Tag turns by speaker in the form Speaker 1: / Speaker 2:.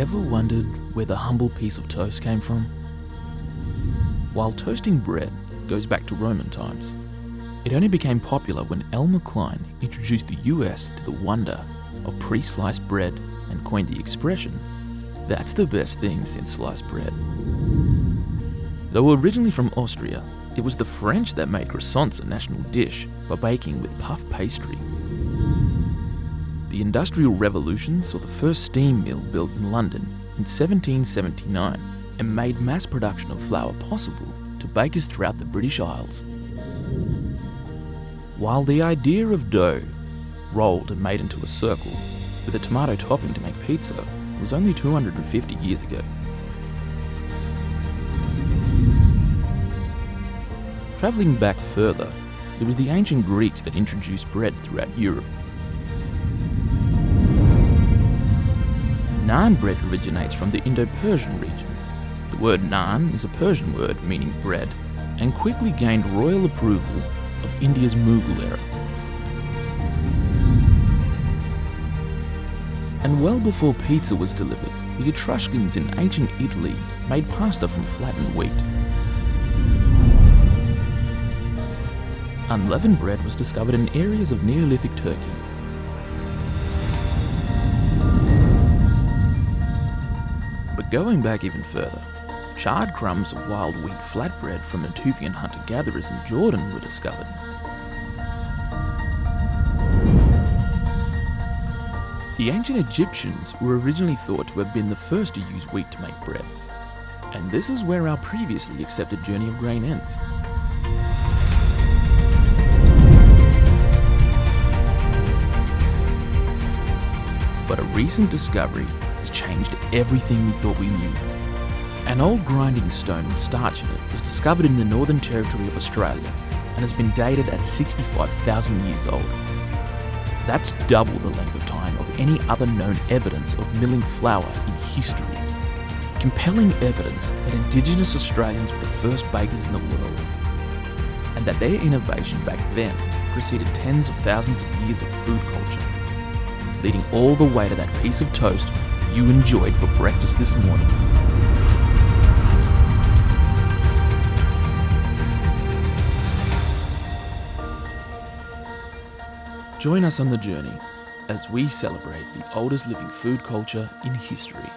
Speaker 1: Ever wondered where the humble piece of toast came from? While toasting bread goes back to Roman times, it only became popular when Elmer Klein introduced the US to the wonder of pre-sliced bread and coined the expression, "That's the best thing since sliced bread." Though originally from Austria, it was the French that made croissants a national dish by baking with puff pastry. The Industrial Revolution saw the first steam mill built in London in 1779 and made mass production of flour possible to bakers throughout the British Isles. While the idea of dough, rolled and made into a circle, with a tomato topping to make pizza, was only 250 years ago. Travelling back further, it was the ancient Greeks that introduced bread throughout Europe. Naan bread originates from the Indo-Persian region. The word naan is a Persian word meaning bread, and quickly gained royal approval of India's Mughal era. And well before pizza was delivered, the Etruscans in ancient Italy made pasta from flattened wheat. Unleavened bread was discovered in areas of Neolithic Turkey. But going back even further, charred crumbs of wild wheat flatbread from Natufian hunter-gatherers in Jordan were discovered. The ancient Egyptians were originally thought to have been the first to use wheat to make bread. And this is where our previously accepted journey of grain ends. But a recent discovery has changed everything we thought we knew. An old grinding stone with starch in it was discovered in the Northern Territory of Australia and has been dated at 65,000 years old. That's double the length of time of any other known evidence of milling flour in history. Compelling evidence that Indigenous Australians were the first bakers in the world, and that their innovation back then preceded tens of thousands of years of food culture, leading all the way to that piece of toast you enjoyed for breakfast this morning. Join us on the journey as we celebrate the oldest living food culture in history.